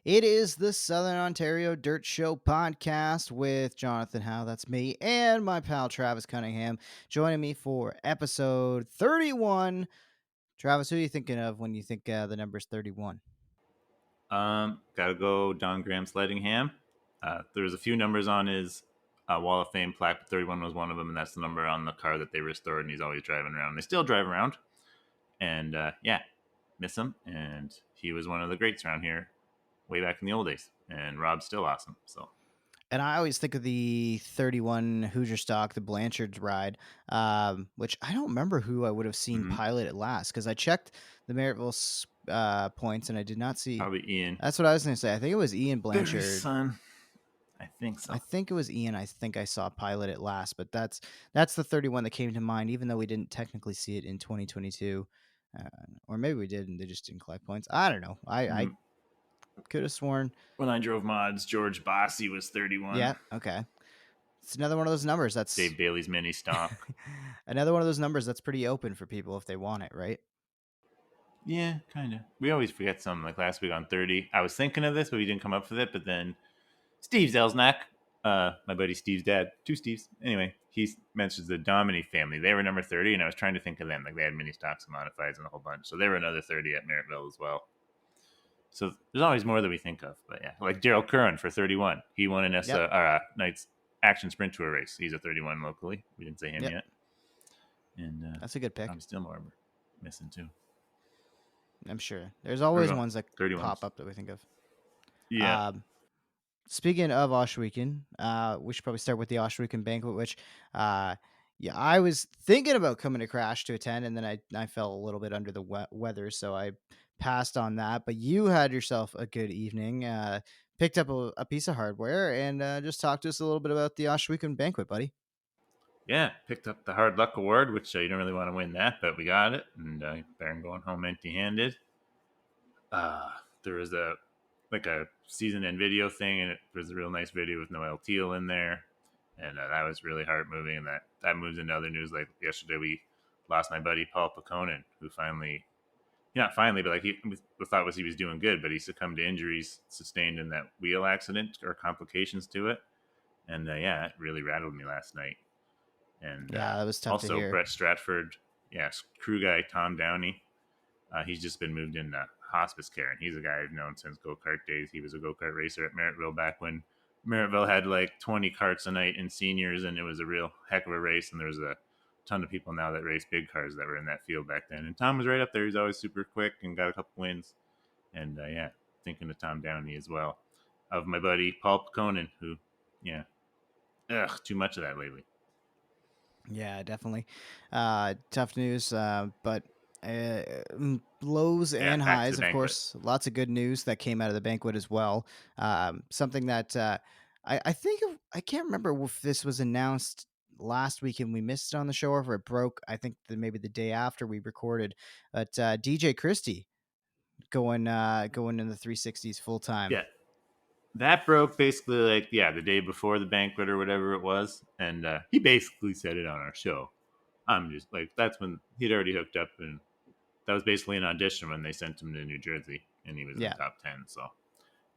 It is the Southern Ontario Dirt Show podcast with Jonathan Howe, that's me, and my pal Travis Cunningham joining me for episode 31. Travis, who are you thinking of when you think the number's 31? Gotta go Don Graham Sleddingham. There was a few numbers on his Wall of Fame plaque, but 31 was one of them, and that's the number on the car that they restored, and he's always driving around. They still drive around, and yeah, miss him. And he was one of the greats around here way back in the old days, and Rob's still awesome. So And I always think of the 31 Hoosier Stock, the Blanchard's ride, which I don't remember who I would have seen mm-hmm. pilot at last because I checked the Merrittville points and I did not see. Probably Ian. That's what I was going to say. I think it was Ian Barry's Blanchard. son. I think so. I think it was Ian. I think I saw pilot at last, but that's the 31 that came to mind, even though we didn't technically see it in 2022, or maybe we did and they just didn't collect points. I don't know. I could have sworn. When I drove mods, George Bossy was 31. Yeah. Okay. It's another one of those numbers that's Dave Bailey's mini stock. another one of those numbers that's pretty open for people if they want it, right? Yeah, kind of. We always forget something. Like last week on 30, I was thinking of this, but we didn't come up with it. But then Steve Zelsnak, my buddy Steve's dad, two Steves. Anyway, he mentions the Domini family. They were number 30, and I was trying to think of them. Like they had mini stocks and modifieds and a whole bunch. So they were another 30 at Merrittville as well. So there's always more that we think of. But yeah, like Daryl Curran for 31. He won an Knights Action Sprint Tour race. He's a 31 locally. We didn't say him yet. And that's a good pick. Tom Stillmore missing too. I'm sure there's always ones that 31s. pop up that we think of. Yeah. Speaking of Ohsweken, we should probably start with the Ohsweken Banquet, which, I was thinking about coming to Crash to attend, and then I felt a little bit under the weather, so I passed on that. But you had yourself a good evening, picked up a piece of hardware, and just talk to us a little bit about the Ohsweken Banquet, buddy. Yeah, picked up the Hard Luck Award, which you don't really want to win that, but we got it, and Baron going home empty-handed. There was a season end video thing, and it was a real nice video with Noel Teal in there, and that was really heart moving. And that moves into other news. Like yesterday, we lost my buddy Paul Piconin, who not finally, but we thought he was doing good, but he succumbed to injuries sustained in that wheel accident or complications to it, and it really rattled me last night. And that was tough also to hear. Brett Stratford, crew guy Tom Downey. He's just been moved into hospice care, and he's a guy I've known since go-kart days. He was a go-kart racer at Merrittville back when Merrittville had like 20 carts a night in seniors, and it was a real heck of a race. And there's a ton of people now that race big cars that were in that field back then. And Tom was right up there. He's always super quick and got a couple wins. And thinking of Tom Downey as well. Of my buddy Paul Piconin, who, too much of that lately. Yeah, definitely. Tough news, but lows and highs, of course. Lots of good news that came out of the banquet as well. Something that I think I can't remember if this was announced last week and we missed it on the show, or if it broke. I think maybe the day after we recorded. But DJ Christie going in the 360s full time. Yeah. That broke basically the day before the banquet or whatever it was. And he basically said it on our show. I'm just like, that's when he'd already hooked up, and that was basically an audition when they sent him to New Jersey, and he was in the top 10. So at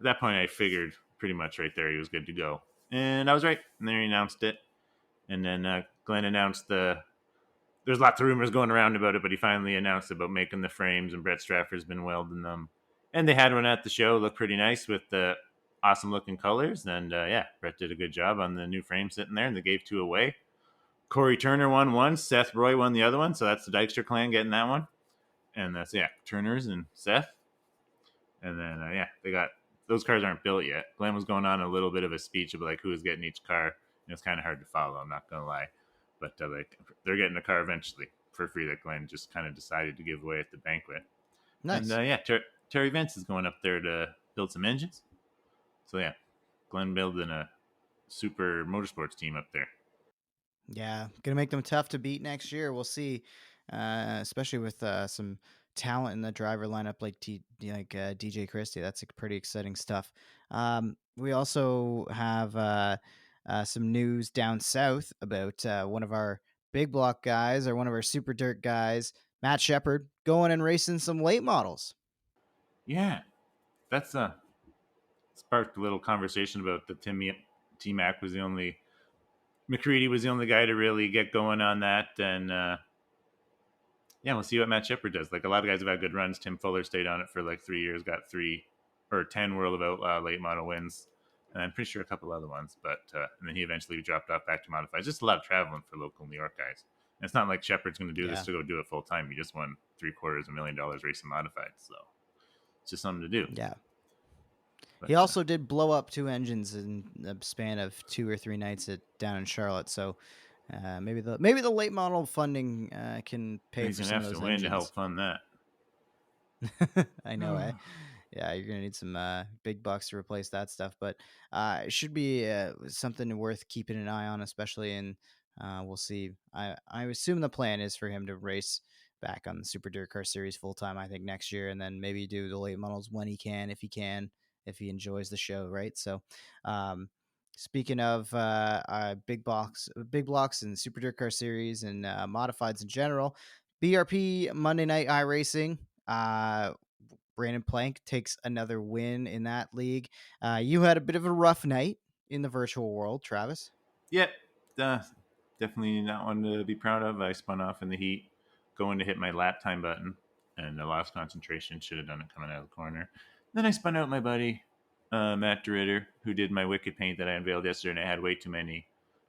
that point, I figured pretty much right there he was good to go. And I was right. And then he announced it. And then Glenn announced there's lots of rumors going around about it, but he finally announced about making the frames, and Brett Stratford's been welding them. And they had one at the show, looked pretty nice with the awesome looking colors. And Brett did a good job on the new frame sitting there, and they gave two away. Corey Turner won one, Seth Roy won the other one, so that's the Dykstra clan getting that one. And that's Turner's and Seth. And then they got those cars aren't built yet. Glenn was going on a little bit of a speech about who was getting each car, and it's kind of hard to follow, I'm not gonna lie, but they're getting a car eventually for free that Glenn just kind of decided to give away at the banquet. Nice. And Terry Vance is going up there to build some engines. So Glenn building a super motorsports team up there. Yeah, gonna make them tough to beat next year. We'll see, especially with some talent in the driver lineup like DJ Christie. That's pretty exciting stuff. We also have some news down south about one of our big block guys, or one of our super dirt guys, Matt Shepard, going and racing some late models. Yeah, that's sparked a little conversation about the T Mac was the only McCready was the only guy to really get going on that, and yeah, we'll see what Matt Shepard does. Like a lot of guys have had good runs. Tim Fuller stayed on it for like 3 years, got 3 or 10 World of Outlaw late model wins, and I'm pretty sure a couple other ones. But and then he eventually dropped off back to modified. Just a lot of traveling for local New York guys. And it's not like Shepard's going to do this Yeah. to go do it full time. He just won $750,000 racing modified, so it's just something to do. Yeah. But He also did blow up 2 engines in the span of 2 or 3 nights down in Charlotte, so, maybe the late model funding, can pay he's for going to some of have to those win to help engines. fund that. I know, eh? Yeah, you're gonna need some big bucks to replace that stuff, but it should be something worth keeping an eye on, especially in. We'll see. I assume the plan is for him to race back on the Super Dirt Car Series full time. I think next year, and then maybe do the late models when he can, if he enjoys the show, right? So, um, speaking of big blocks and Super Dirt Car Series and modifieds in general, BRP Monday Night iRacing. Brandon Plank takes another win in that league. You had a bit of a rough night in the virtual world, Travis. Yep, definitely not one to be proud of. I spun off in the heat, going to hit my lap time button, and I lost concentration. Should have done it coming out of the corner. Then I spun out my buddy, Matt DeRitter, who did my wicked paint that I unveiled yesterday, and I had way too many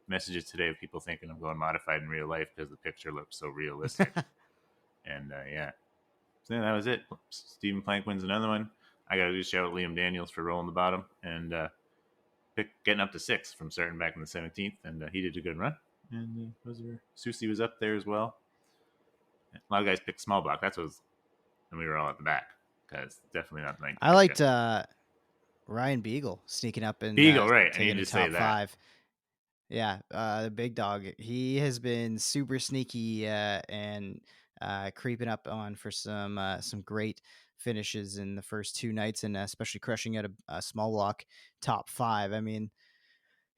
messages today of people thinking I'm going modified in real life because the picture looked so realistic. And yeah, so that was it. Stephen Plank wins another one. I got to do shout out Liam Daniels for rolling the bottom and getting up to 6th from starting back in the 17th, and he did a good run. And Susie was up there as well. A lot of guys picked small block. That's what was, and we were all at the back because definitely not the night to I pick liked it. Ryan Beagle sneaking up and Beagle, right? I taking need a to say top that. 5. Yeah, the big dog. He has been super sneaky and creeping up on for some great finishes in the first 2 nights, and especially crushing at a small block top 5. I mean,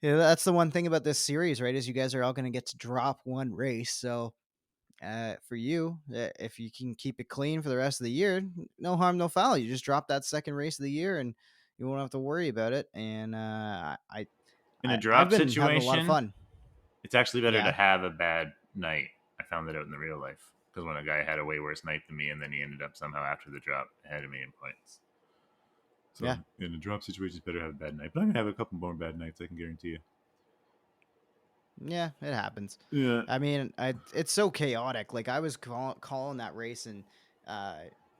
yeah, that's the one thing about this series, right? Is you guys are all going to get to drop one race. So for you, if you can keep it clean for the rest of the year, no harm, no foul. You just drop that second race of the year, and you won't have to worry about it. And In a I've drop been having a lot of situation, fun. it's actually better to Yeah, have a bad night. I found that out in the real life because when a guy had a way worse night than me, and then he ended up somehow after the drop ahead of me in points. yeah, So in a drop situation, it's better to have a bad night. But I'm gonna have a couple more bad nights. I can guarantee you. yeah. It happens. Yeah, I mean, it's so chaotic. Like I was calling that race, and uh,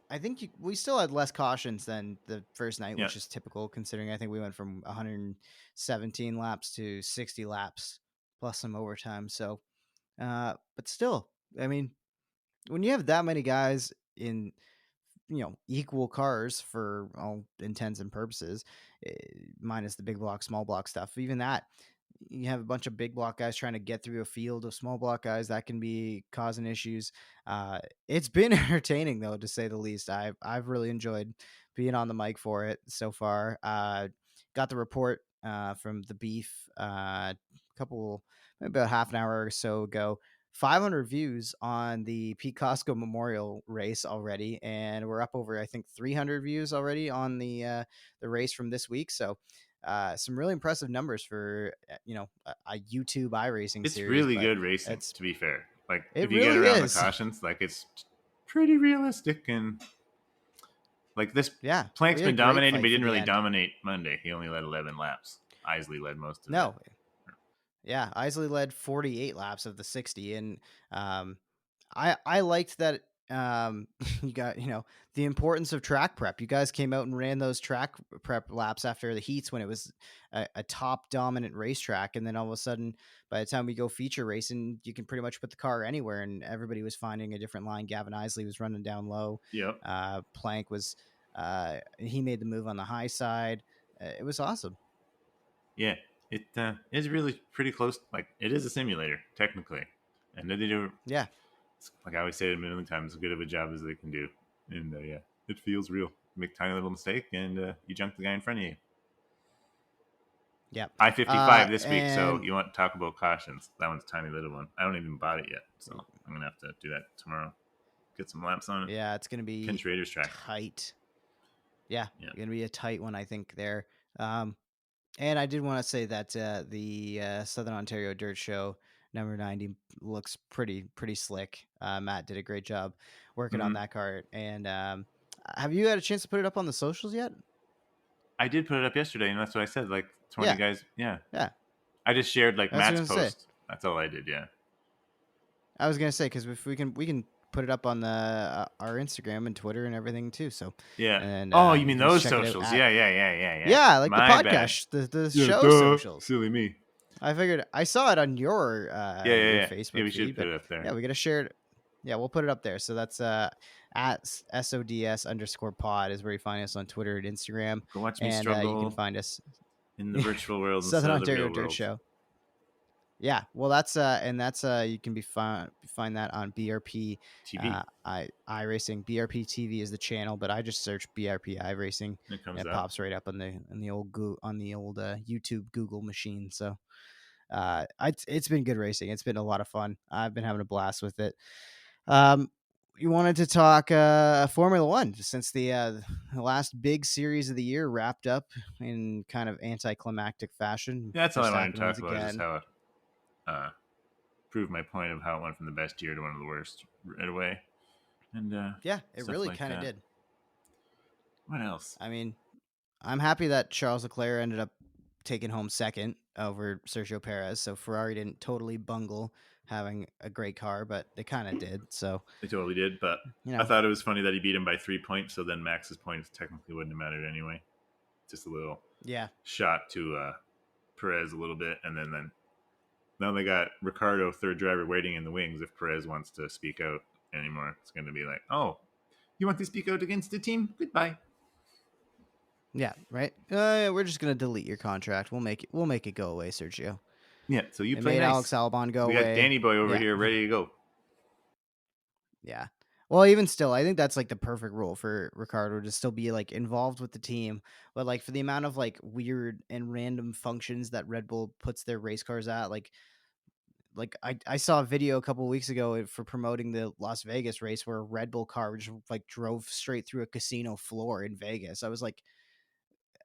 I think we still had less cautions than the first night, yeah. which is typical considering I think we went from 117 laps to 60 laps plus some overtime. So, but still, I mean, when you have that many guys in equal cars for all intents and purposes, eh, minus the big block small block stuff, even that, you have a bunch of big block guys trying to get through a field of small block guys that can be causing issues. It's been entertaining though, to say the least. I've really enjoyed being on the mic for it so far. Got the report from the beef couple maybe about half an hour or so ago. 500 views on the Pete Costco Memorial race already, and we're up over I think 300 views already on the race from this week. So some really impressive numbers for a YouTube iRacing It's series, really but good racing, it's to be fair. Like it if you get really around the is. cautions, like it's pretty realistic and like this. Yeah, Plank's we had a been great dominating, but fight he for didn't the really end. dominate Monday. He only led 11 laps. Isley led most of it. No, yeah, Isley led 48 laps of the 60, and um, I liked that. You got the importance of track prep. You guys came out and ran those track prep laps after the heats when it was a top dominant racetrack, and then all of a sudden, by the time we go feature racing, you can pretty much put the car anywhere, and everybody was finding a different line. Gavin Isley was running down low. Yep. Plank was he made the move on the high side. It was awesome. Yeah. It is really pretty close. Like it is a simulator technically, and they do Yeah, like I always say a million times, as good of a job as they can do. And yeah, it feels real. Make a tiny little mistake, and you junk the guy in front of you. yeah, I-55 this week, so and you want to talk about cautions? That one's a tiny little one. I don't even bought it yet, so I'm gonna have to do that tomorrow. Get some laps on it. yeah, it's gonna Ken be Schrader's track. tight. Yeah, Yeah, gonna be a tight one, I think there. Um, and I did want to say that the Southern Ontario Dirt Show number 90 looks pretty slick. Matt did a great job working on Hmm. that cart. And have you had a chance to put it up on the socials yet? I did put it up yesterday, and that's what I said. Like 20 Yeah, guys. Yeah, yeah. I just shared like That's what I Matt's was gonna say. post. That's all I did. Yeah. I was gonna say because if we can put it up on the our Instagram and Twitter and everything too. So, Yeah. and Oh, you you mean can just those check it out socials? at, Yeah, yeah, yeah, yeah, yeah. yeah, like the My bad. podcast, the Yeah, show duh. socials. Silly me. I figured I saw it on Yeah, yeah, your yeah. Yeah, Facebook we should feed, put but it up there. yeah, we gotta share it. Yeah, we'll put it up there. So that's at SODS_pod is where you find us on Twitter and Instagram, Go watch me and you can struggle find us in the virtual world Southern instead of the Ontario real Dirt world. Show. Yeah, well, that's you can find that on BRP TV. iRacing. BRP TV is the channel, but I just search BRP iRacing It and comes it up. pops right up on the old YouTube Google machine. So it's been good racing. It's been a lot of fun. I've been having a blast with it. Um, you wanted to talk Formula One since the last big series of the year wrapped up in kind of anticlimactic fashion. Yeah, that's all I wanted to Verstappen talk wins about. Is just again. how it proved my point of how it went from the best year to one of the worst right away, and Yeah, it stuff really like kind of that. did. What else? I mean, I'm happy that Charles Leclerc ended up taking home second over Sergio Perez. So Ferrari didn't totally bungle having a great car, but they kind of did. So, They totally did, but you I know, thought it was funny that he beat him by 3 points. So then Max's points technically wouldn't have mattered anyway. Just a little yeah. shot to Perez a little bit, and then now they got Ricardo, third driver, waiting in the wings. If Perez wants to speak out anymore, it's going to be like, oh, you want to speak out against the team? Goodbye. Yeah, right. We're just gonna delete your contract. We'll make it go away, Sergio. Yeah, so you They play made Alex nice. Albon go We got away. Danny Boy over Yeah, here ready to go. yeah. Well, even still, I think that's like the perfect rule for Ricardo to still be like involved with the team, but like for the amount of like weird and random functions that Red Bull puts their race cars at, like I saw a video a couple of weeks ago for promoting the Las Vegas race where a Red Bull car just like drove straight through a casino floor in Vegas. I was like,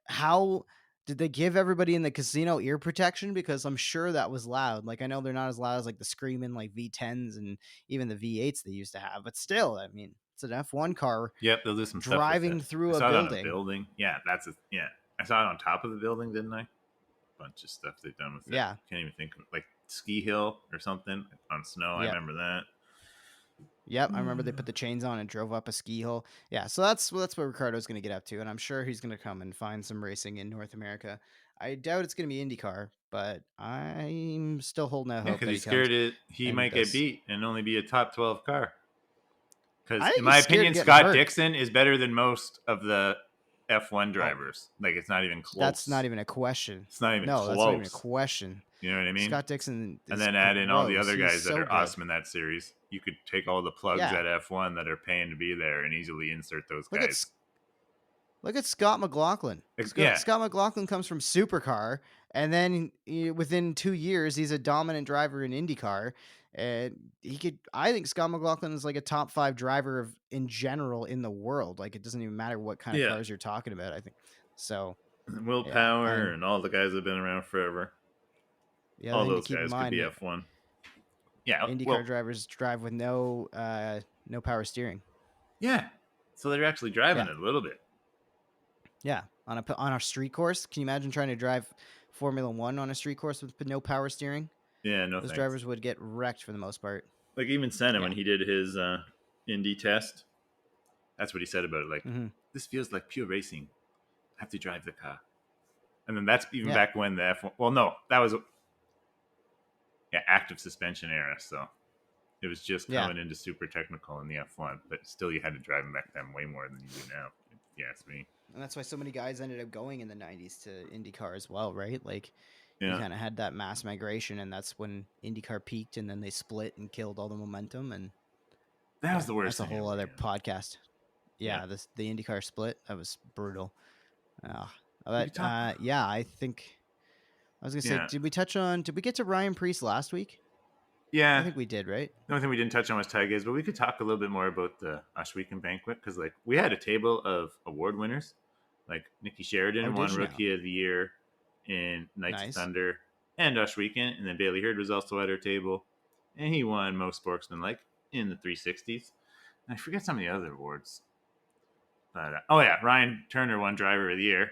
how did they give everybody in the casino ear protection? Because I'm sure that was loud. Like I know they're not as loud as like the screaming like V10s and even the V8s they used to have, but still, I mean, it's an F1 car Yep, they'll do some stuff with it. driving I through a saw it on a building. building. Yeah, yeah. I saw it on top of the building, didn't I? Bunch of stuff they've done with it. Yeah. Can't even think of, like ski hill or something on snow. I Yep. remember that. Yep, I remember they put the chains on and drove up a ski hill. Yeah, so that's what Ricardo's going to get up to, and I'm sure he's going to come and find some racing in North America. I doubt it's going to be IndyCar, but I'm still holding out Yeah, hope because that he's he comes scared he and might get does. beat and only be a top 12 car. Because I in think my he's scared of opinion, getting Scott hurt. Dixon is better than most of the F1 Oh, drivers. Like it's not even that's not close. even a question. It's not even No, that's not even a close. question. You know what I mean? Scott Dixon And is then add in all the gross. other He's guys that so are good. awesome in that series. You could take all the plugs Yeah. at F1 that are paying to be there and easily insert those Look at guys. Look at Scott McLaughlin. Yeah. Scott McLaughlin comes from Supercar, and then within 2 years, he's a dominant driver in IndyCar. And he could, I think Scott McLaughlin is like a top 5 driver in general in the world. Like it doesn't even matter what kind of Yeah. cars you're talking about. I think so. Will Yeah, Power and and all the guys that have been around forever. the other All thing to those keep in guys could be mind, F1. Yeah. IndyCar Well, drivers drive with no power steering. yeah. So they're actually driving Yeah, it a little bit. yeah. On a street course, can you imagine trying to drive Formula One on a street course with no power steering? Yeah, no Those thanks. drivers would get wrecked for the most part. Like even Senna when Yeah. he did his Indy test, that's what he said about it. Like, Hmm. this feels like pure racing. I have to drive the car. And then that's even Yeah. back when the F1. Well, no, that was active suspension era. So it was just Yeah. coming into super technical in the F1, but still you had to drive them back then way more than you do now. If you ask me. And that's why so many guys ended up going in the 90s to IndyCar as well, right? Like you Yeah, kind of had that mass migration, and that's when IndyCar peaked, and then they split and killed all the momentum. And that was yeah, the that's worst a thing whole ever. other Yeah, podcast. yeah. Yeah, the IndyCar split, that was brutal. Uh, We but could talk. yeah, I think I was gonna say, Yeah, did we get to Ryan Preece last week? I yeah. think we did, right? The only thing we didn't touch on was tie games, but we could talk a little bit more about the Ohsweken Banquet because, like, we had a table of award winners. Like Nicky Sheridan Oh, did won you know? Rookie of the Year in Knights of Nice. Thunder and Ohsweken, and then Bailey Hurd was also at her table, and he won most sportsmanlike in the 360s. And I forget some of the other awards, but oh yeah, Ryan Turner won Driver of the Year,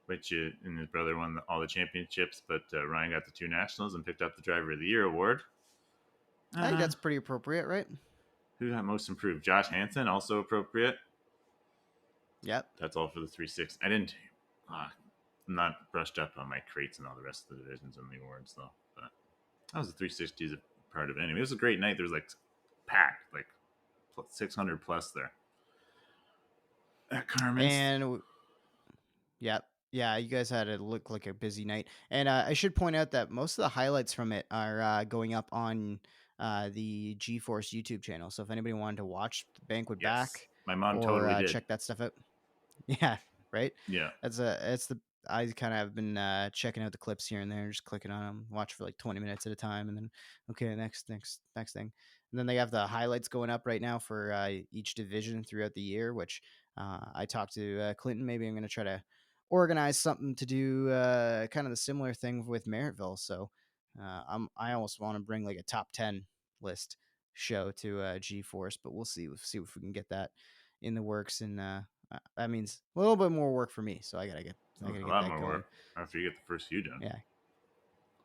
which and his brother won all the championships, but Ryan got the 2 nationals and picked up the Driver of the Year award. I think Uh, that's pretty appropriate, right? who got most improved? Josh Hansen, also appropriate. Yep. That's all for the 360. I didn't. I'm not brushed up on my crates and all the rest of the divisions and the awards though. But that was the 360s a part of it anyway. It was a great night. There was like packed, like 600 plus there at Carmen's. And yep. Yeah, you guys had it look like a busy night. And I should point out that most of the highlights from it are going up on the GeForce YouTube channel. So if anybody wanted to watch the banquet Yes, back my mom or totally did. check that stuff out, yeah, right. Yeah, It's the I kind of have been checking out the clips here and there, just clicking on them, watch for like 20 minutes at a time, and then okay, next thing. And then they have the highlights going up right now for each division throughout the year. Which I talked to Clinton. Maybe I'm going to try to organize something to do kind of the similar thing with Merrittville. So I almost want to bring like a top 10 list show to GeForce, but we'll see if we can get that in the works. And that means a little bit more work for me, so I gotta a get lot that more going. work after you get the first few done. Yeah,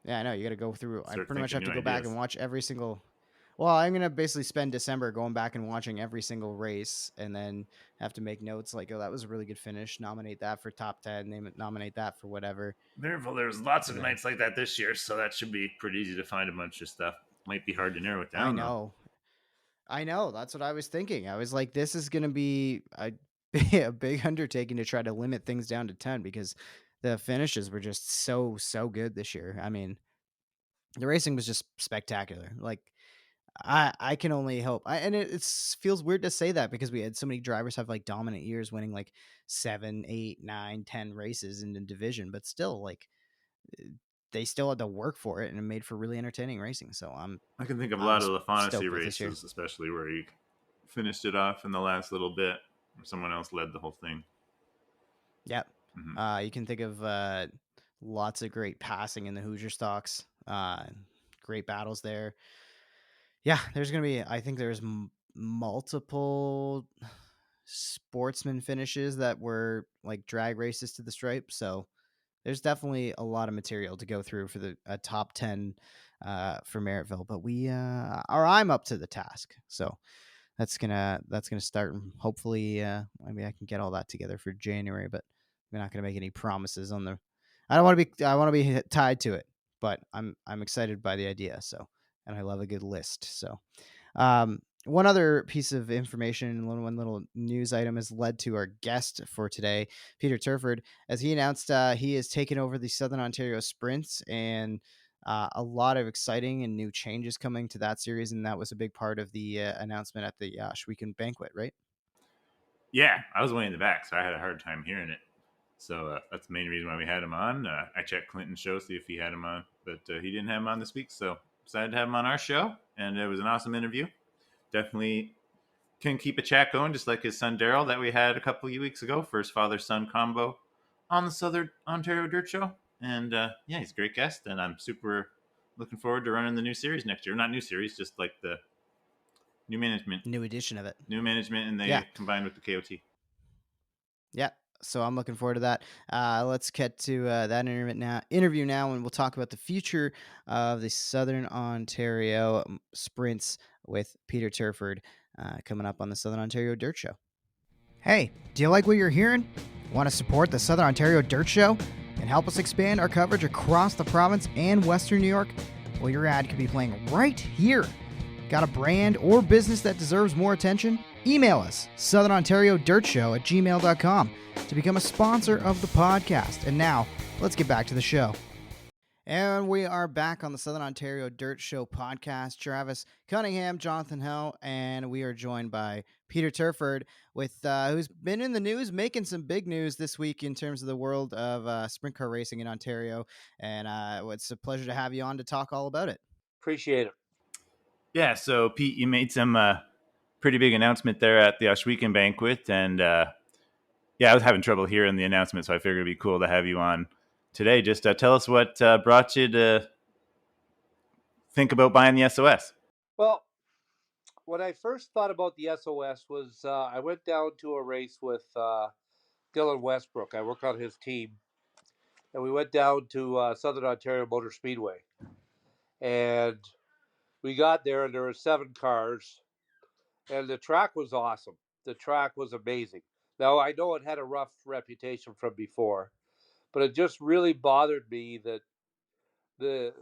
yeah, I know. You got to go through. I Start pretty much thinking have new to go back ideas. and watch every single. Well, I'm gonna basically spend December going back and watching every single race, and then have to make notes like, oh, that was a really good finish. Nominate that for top 10. Name it. Nominate that for whatever. Therefore, there's lots of And then nights like that this year, so that should be pretty easy to find a bunch of stuff. Might be hard to narrow it I down though. know, I know. That's what I was thinking. I was like, this is gonna be a big undertaking to try to limit things down to 10 because the finishes were just so good this year. I mean, the racing was just spectacular. Like I can only hope. And it's feels weird to say that because we had so many drivers have like dominant years, winning like 7, 8, 9, 10 races in the division, but still, like they still had to work for it, and it made for really entertaining racing. So I can think of a I'm lot of the fantasy stoked with this year. races, especially where you finished it off in the last little bit, or someone else led the whole thing. Yep. Mm-hmm. You can think of lots of great passing in the Hoosier stocks. Great battles there. Yeah, there's gonna be. I think there's multiple sportsman finishes that were like drag races to the stripe. So there's definitely a lot of material to go through for the top 10 for Merrittville. But I'm up to the task. So that's gonna start. And hopefully, maybe I can get all that together for January. But we're not gonna make any promises on the. I want to be tied to it, but I'm excited by the idea. So, and I love a good list. So, one other piece of information, one little news item has led to our guest for today, Peter Turford, as he announced he has taken over the Southern Ontario Sprints, and a lot of exciting and new changes coming to that series. And that was a big part of the announcement at the Ohsweken Banquet, right? Yeah, I was way in the back, so I had a hard time hearing it. So that's the main reason why we had him on. I checked Clinton's show, see if he had him on, but he didn't have him on this week, so decided to have him on our show, and it was an awesome interview. Definitely can keep a chat going, just like his son Daryl that we had a couple of weeks ago, first father-son combo on the Southern Ontario Dirt Show. And yeah, he's a great guest, and I'm super looking forward to running the new series next year. Not new series, just like the new management, New edition of it. and Yeah. they combined with the KOT. Yeah. So I'm looking forward to that. Let's get to that interview now, and we'll talk about the future of the Southern Ontario sprints with Peter Turford coming up on the Southern Ontario Dirt Show. Hey, do you like what you're hearing? Want to support the Southern Ontario Dirt Show and help us expand our coverage across the province and Western New York? Well, your ad could be playing right here. Got a brand or business that deserves more attention? Email us, southernontariodirtshow@gmail.com, to become a sponsor of the podcast. And now, let's get back to the show. And we are back on the Southern Ontario Dirt Show podcast. Travis Cunningham, Jonathon Hill, and we are joined by Peter Turford, with who's been in the news, making some big news this week in terms of the world of sprint car racing in Ontario. And it's a pleasure to have you on to talk all about it. Appreciate it. Yeah, so Pete, you made some pretty big announcement there at the Ohsweken Banquet, and Yeah, I was having trouble hearing the announcement, so I figured it'd be cool to have you on today. Just tell us what brought you to think about buying the SOS. Well, when I first thought about the SOS was I went down to a race with Dylan Westbrook. I work on his team, and we went down to Southern Ontario Motor Speedway, and we got there, and there were 7 cars, and the track was awesome. The track was amazing. Now I know it had a rough reputation from before, but it just really bothered me that the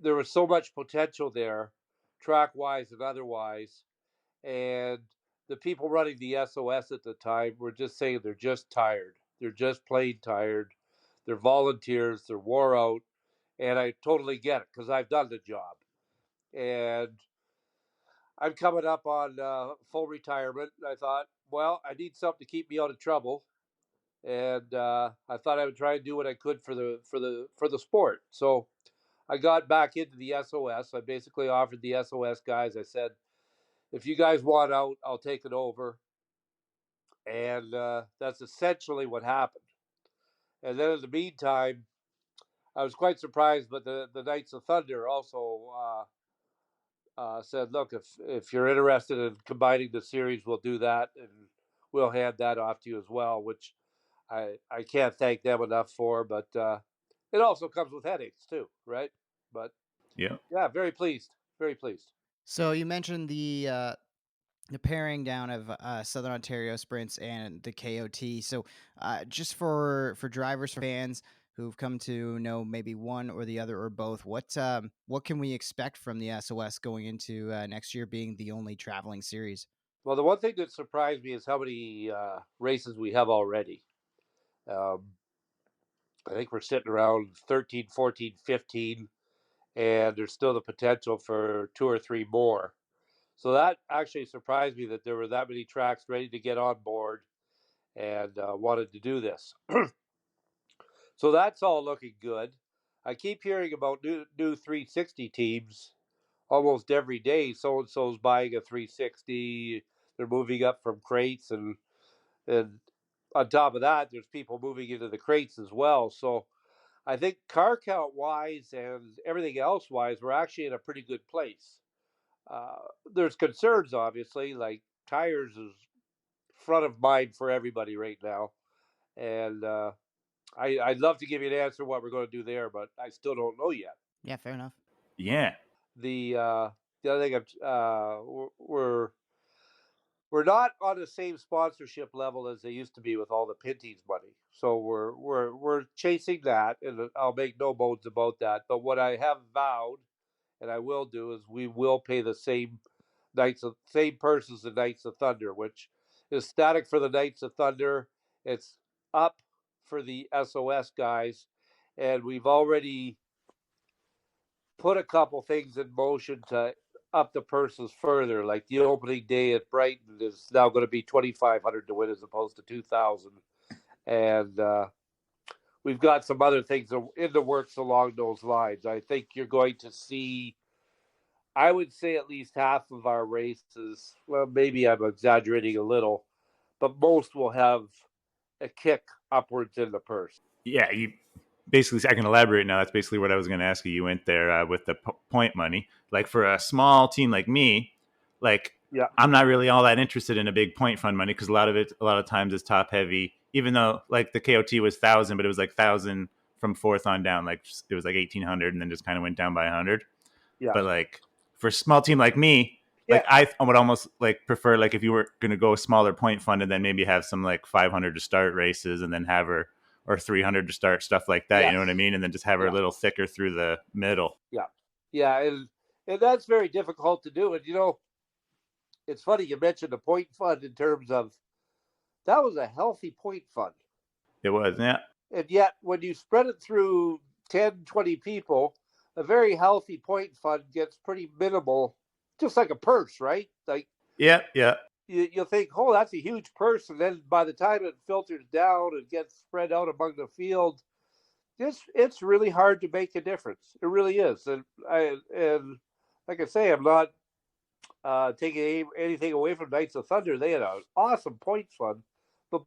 there was so much potential there, track wise and otherwise, and the people running the SOS at the time were just saying they're just tired. They're just plain tired. They're volunteers. They're wore out, and I totally get it because I've done the job, and I'm coming up on full retirement. I thought, well, I need something to keep me out of trouble, and I thought I would try and do what I could for the sport. So I got back into the SOS. I basically offered the SOS guys. I said, if you guys want out, I'll take it over. And that's essentially what happened. And then in the meantime, I was quite surprised, but the Knights of Thunder also said, "Look, if you're interested in combining the series, we'll do that, and we'll hand that off to you as well." Which I can't thank them enough for, but it also comes with headaches too, right? But Yeah. yeah, very pleased, very pleased. So you mentioned the paring down of Southern Ontario sprints and the KOT. So just for drivers, for fans who've come to know maybe one or the other or both, what can we expect from the SOS going into next year being the only traveling series? Well, the one thing that surprised me is how many races we have already. Um, I think we're sitting around 13, 14, 15, and there's still the potential for 2 or 3 more. So that actually surprised me that there were that many tracks ready to get on board and wanted to do this. So that's all looking good. I keep hearing about new 360 teams almost every day. So and so's buying a 360. They're moving up from crates, and on top of that, there's people moving into the crates as well. So I think car count wise and everything else wise, we're actually in a pretty good place. Uh, there's concerns, obviously, like tires is front of mind for everybody right now, and I'd love to give you an answer what we're going to do there, but I still don't know yet. Yeah, fair enough. Yeah. The other thing, we're not on the same sponsorship level as they used to be with all the Pinty's money. So we're chasing that, and I'll make no bones about that. But what I have vowed, and I will do, is we will pay the same purse as the Knights of Thunder, which is static for the Knights of Thunder. It's up for the SOS guys, and we've already put a couple things in motion to up the purses further. Like the opening day at Brighton is now going to be 2,500 to win as opposed to 2,000, and we've got some other things in the works along those lines. I think you're going to see. I would say at least half of our races. Well, maybe I'm exaggerating a little, but most will have a kick upwards in the purse. Yeah. You basically, I can elaborate now. That's basically what I was going to ask you. You went there with the point money. Like for a small team like me, like Yeah, I'm not really all that interested in a big point fund money because a lot of times is top heavy. Even though like the KOT was 1,000, but it was like 1,000 from fourth on down. Like it was like 1,800, and then just kind of went down by 100. yeah, But like for a small team like me, yeah, like I would almost like prefer like if you were going to go a smaller point fund and then maybe have some like 500 to start races and then have her or 300 to start stuff like that. You know what I yes, mean? And then just have her a yeah, little thicker through the middle. yeah, yeah, and that's very difficult to do. And it's funny you mentioned the point fund in terms of that was a healthy point fund. It was, yeah, And yet, when you spread it through 10, 20 people, a very healthy point fund gets pretty minimal, just like a purse, right? Like yeah, yeah, you'll think, oh, that's a huge purse. And then by the time it filters down and gets spread out among the field, it's really hard to make a difference. It really is. And like I say, I'm not taking anything away from Knights of Thunder. They had an awesome point fund, but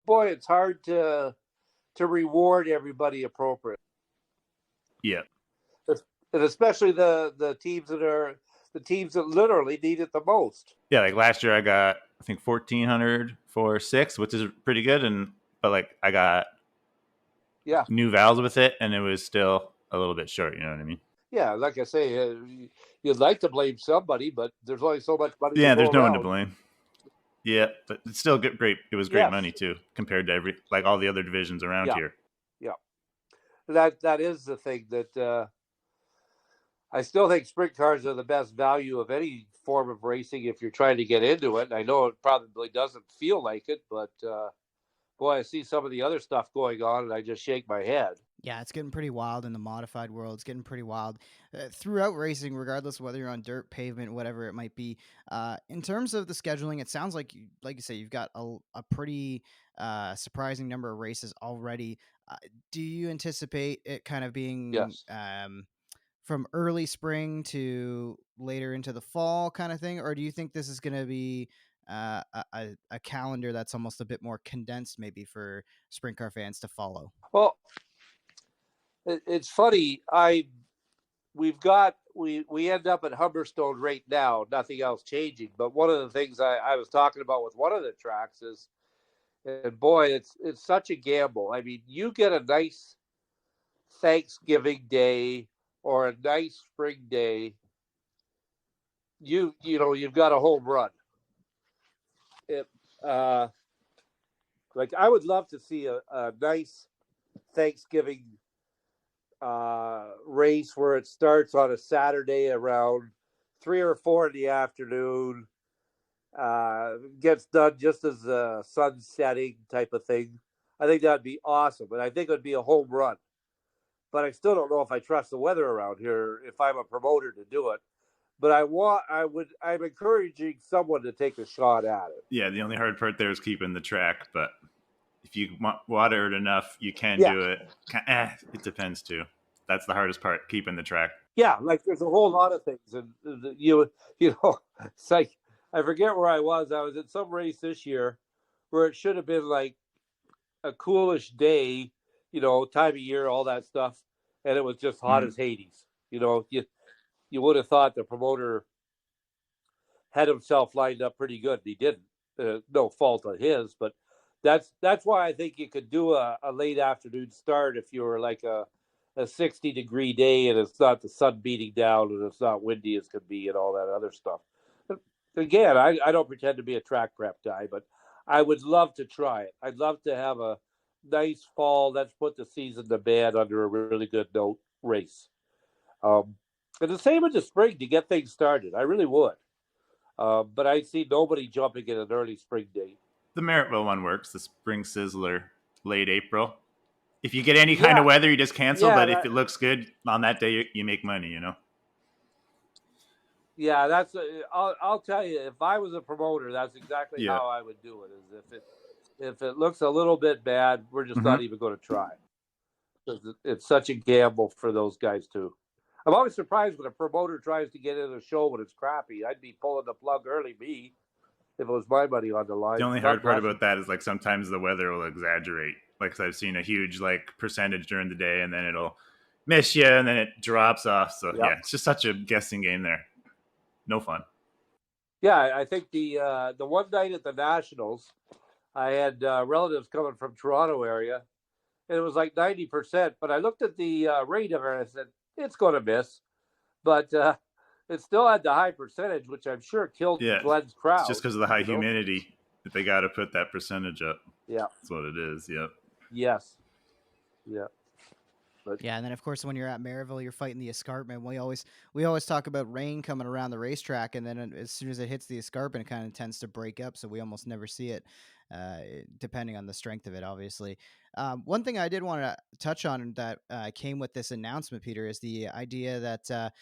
boy, it's hard to reward everybody appropriately. Yeah. And especially the teams that literally need it the most. Yeah, like last year I got I think 1,400 for 6, which is pretty good, but like I got Yeah, new valves with it, and it was still a little bit short. You know what I mean? yeah. Like I say, you'd like to blame somebody, but there's only so much money to Yeah, go there's no one to around. blame. Yeah, but it's still good. Great. It was great Yes. money too, compared to all the other divisions around Yeah. here. Yeah. That is the thing that I still think sprint cars are the best value of any form of racing if you're trying to get into it. And I know it probably doesn't feel like it, but boy, I see some of the other stuff going on, and I just shake my head. Yeah, it's getting pretty wild in the modified world. It's getting pretty wild throughout racing, regardless of whether you're on dirt, pavement, whatever it might be. In terms of the scheduling, it sounds like, like you say, you've got a pretty surprising number of races already. Do you anticipate it kind of being Yes. from early spring to later into the fall kind of thing, or do you think this is going to be a calendar that's almost a bit more condensed, maybe for sprint car fans to follow? Well, it's funny. We end up at Humberstone right now. Nothing else changing. But one of the things I was talking about with one of the tracks is, and boy, it's such a gamble. I mean, you get a nice Thanksgiving day or a nice spring day, you've got a home run. It like I would love to see a nice Thanksgiving race where it starts on a Saturday around 3 or 4 in the afternoon, gets done just as the sun's setting type of thing. I think that'd be awesome, and I think it would be a home run. But I still don't know if I trust the weather around here if I'm a promoter to do it. But I'm encouraging someone to take a shot at it. Yeah, the only hard part there is keeping the track, but if you water it enough, you can Yeah. do it. It depends too. That's the hardest part, keeping the track. Yeah, like there's a whole lot of things, and it's like I forget where I was. I was at some race this year where it should have been like a coolish day, time of year, all that stuff, and it was just hot as Hades. You would have thought the promoter had himself lined up pretty good. He didn't. No fault of his, but that's why I think you could do a late afternoon start if you were like a 60-degree day and it's not the sun beating down and it's not windy as could be and all that other stuff. But again, I don't pretend to be a track prep guy, but I would love to try it. I'd love to have a nice fall. Let's put the season to bed under a really good note race. And the same with the spring to get things started. I really would. But I see nobody jumping in an early spring date. The Merrittville one works. The Spring Sizzler, late April. If you get any kind of weather, you just cancel. But if it looks good on that day, you make money. Yeah, that's. I'll tell you, if I was a promoter, that's exactly how I would do it. Is if it looks a little bit bad, we're just not even going to try, because it's such a gamble for those guys too. I'm always surprised when a promoter tries to get in a show when it's crappy. I'd be pulling the plug early, if it was my money on the line. The only hard part about that is like sometimes the weather will exaggerate. Like I've seen a huge like percentage during the day, and then it'll miss you, and then it drops off. So yeah, it's just such a guessing game there. No fun. Yeah, I think the one night at the Nationals, I had relatives coming from Toronto area, and it was like 90%. But I looked at the rate of it and I said, it's going to miss. But it still had the high percentage, which I'm sure killed Glenn's crowd. It's just because of the high humidity that they got to put that percentage up. Yeah. That's what it is. Yep. Yes. Yeah. Yeah, and then of course when you're at Maryville, you're fighting the escarpment. We always talk about rain coming around the racetrack, and then as soon as it hits the escarpment, it kind of tends to break up, so we almost never see it, depending on the strength of it, obviously. One thing I did want to touch on that came with this announcement, Peter, is the idea that the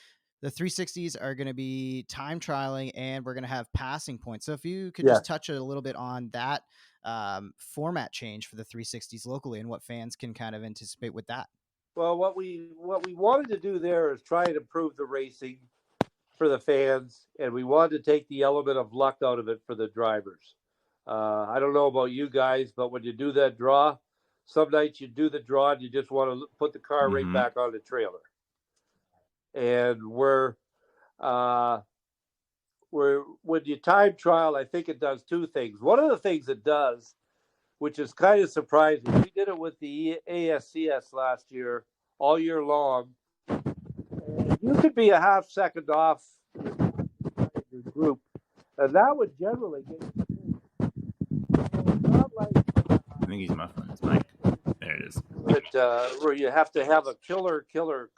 360s are going to be time trialing, and we're going to have passing points. So if you could just touch a little bit on that format change for the 360s locally and what fans can kind of anticipate with that. Well, what we wanted to do there is try and improve the racing for the fans, and we wanted to take the element of luck out of it for the drivers. I don't know about you guys, but when you do that draw, some nights you do the draw and you just want to put the car right Mm-hmm. back on the trailer. And uh, when you time trial, I think it does two things. One of the things it does, which is kind of surprising, we did it with the ASCS last year, all year long. And you could be a half second off your group, and that would generally get you. It's not like I think he's muffling his mic. There it is. where you have to have a killer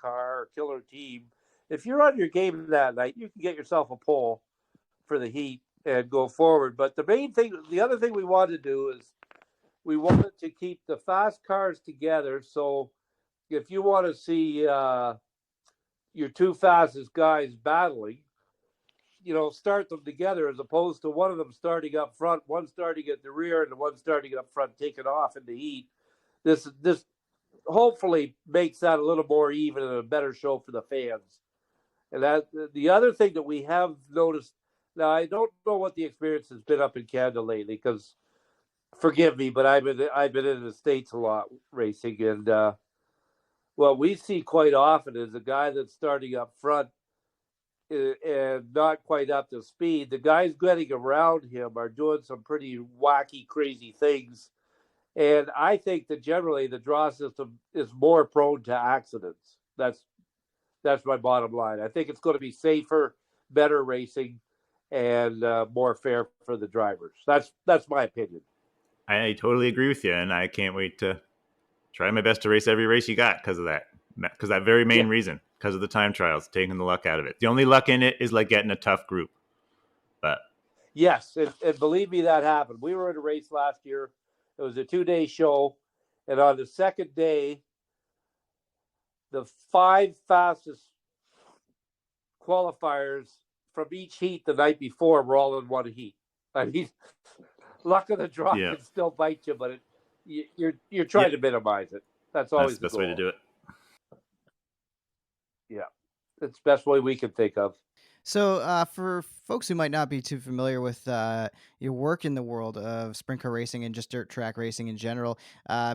car or killer team. If you're on your game that night, you can get yourself a pole for the heat and go forward. But the other thing we wanted to do is we wanted to keep the fast cars together. So if you want to see your two fastest guys battling, start them together as opposed to one of them starting up front, one starting at the rear, and the one starting up front taking off in the heat. This hopefully makes that a little more even and a better show for the fans. And that the other thing that we have noticed now, I don't know what the experience has been up in Canada lately, because forgive me, but I've been in the States a lot racing, and what we see quite often is a guy that's starting up front and not quite up to speed. The guys getting around him are doing some pretty wacky, crazy things. And I think that generally the draw system is more prone to accidents. That's my bottom line. I think it's going to be safer, better racing, and more fair for the drivers. That's my opinion. I totally agree with you, and I can't wait to try my best to race every race you got because of that. Because that very Yeah. main reason, because of the time trials, taking the luck out of it. The only luck in it is like getting a tough group. But Yes, and believe me, that happened. We were at a race last year. It was a 2-day show, and on the second day, the 5 fastest qualifiers from each heat the night before were all in one heat. I mean, luck of the draw yeah, can still bite you, but you're trying to minimize it. That's that's always the the best way to goal. do it. Yeah, it's the best way we can think of. So, for folks who might not be too familiar with your work in the world of sprint car racing and just dirt track racing in general,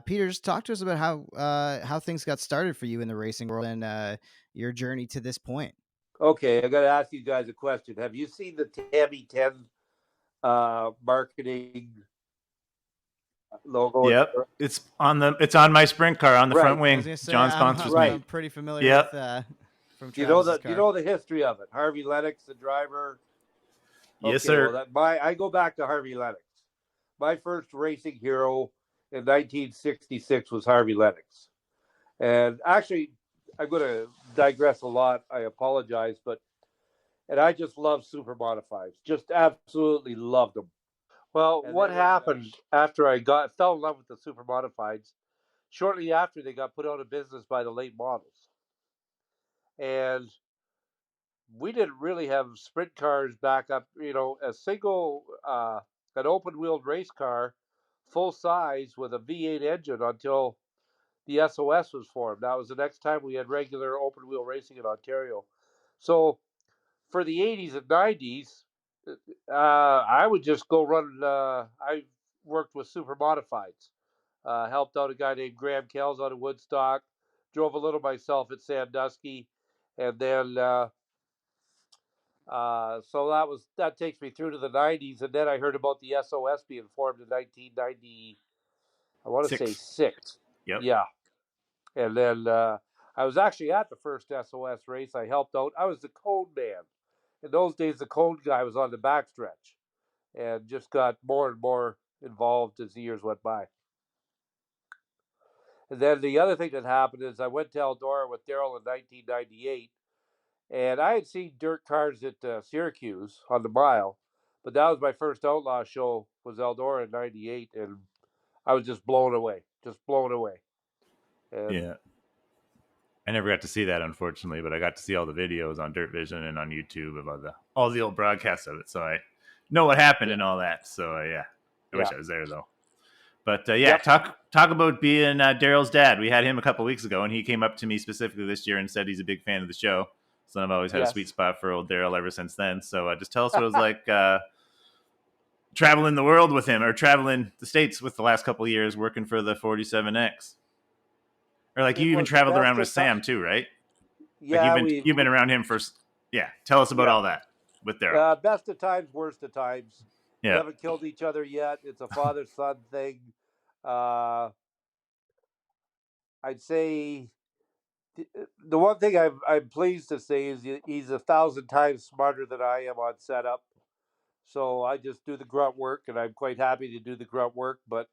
Peter, just talk to us about how things got started for you in the racing world and your journey to this point. Okay, I got to ask you guys a question. Have you seen the Tammy 10 marketing logo? Yep, it's on my sprint car on the front Right, I was wing. gonna say John sponsors me. right. I'm pretty familiar with Yep. from Do you know Travis's the car. history of it? Harvey Lennox, the driver. Yes, Okay, well sir. I go back to Harvey Lennox. My first racing hero in 1966 was Harvey Lennox. And actually, I'm going to digress a lot. I apologize, and I just love super modifieds. Just absolutely loved them. Well, what happened after I fell in love with the super modifieds? Shortly after, they got put out of business by the late models, and we didn't really have sprint cars back up. A single, an open-wheeled race car, full size with a V8 engine until the SOS was formed. That was the next time we had regular open-wheel racing in Ontario. So for the 80s and 90s, I would just go run. I worked with super modifieds. Helped out a guy named Graham Kells out of Woodstock. Drove a little myself at Sandusky, and then so that takes me through to the 90s, and then I heard about the SOS being formed in 1990. I want to say 6. six. Yep. Yeah, and then I was actually at the first SOS race. I helped out. I was the cone man. In those days, the cone guy was on the backstretch, and just got more and more involved as the years went by. And then the other thing that happened is I went to Eldora with Daryl in 1998, and I had seen dirt cars at Syracuse on the mile, but that was my first outlaw show, was Eldora in '98, and I was just blown away, And Yeah. I never got to see that, unfortunately, but I got to see all the videos on Dirt Vision and on YouTube of all the old broadcasts of it. So I know what happened yeah, and all that. So yeah, I yeah, wish I was there though. But yeah, yep, talk about being Daryl's dad. We had him a couple weeks ago, and he came up to me specifically this year and said he's a big fan of the show. So I've always had a sweet yes. spot for old Daryl ever since then. So just tell us what it was like traveling the world with him, or traveling the states with the last couple of years, working for the 47X. Or like you It even was the traveled best around with of times. Sam too, right? Like Yeah, you've been around him for. Yeah, tell us about yeah. all that with Daryl. Best of times, worst of times. We Yeah. haven't killed each other yet. It's a father son thing. Uh, I'd say the one thing I'm pleased to say is he's 1,000 times smarter than I am on setup. So I just do the grunt work, and I'm quite happy to do the grunt work. But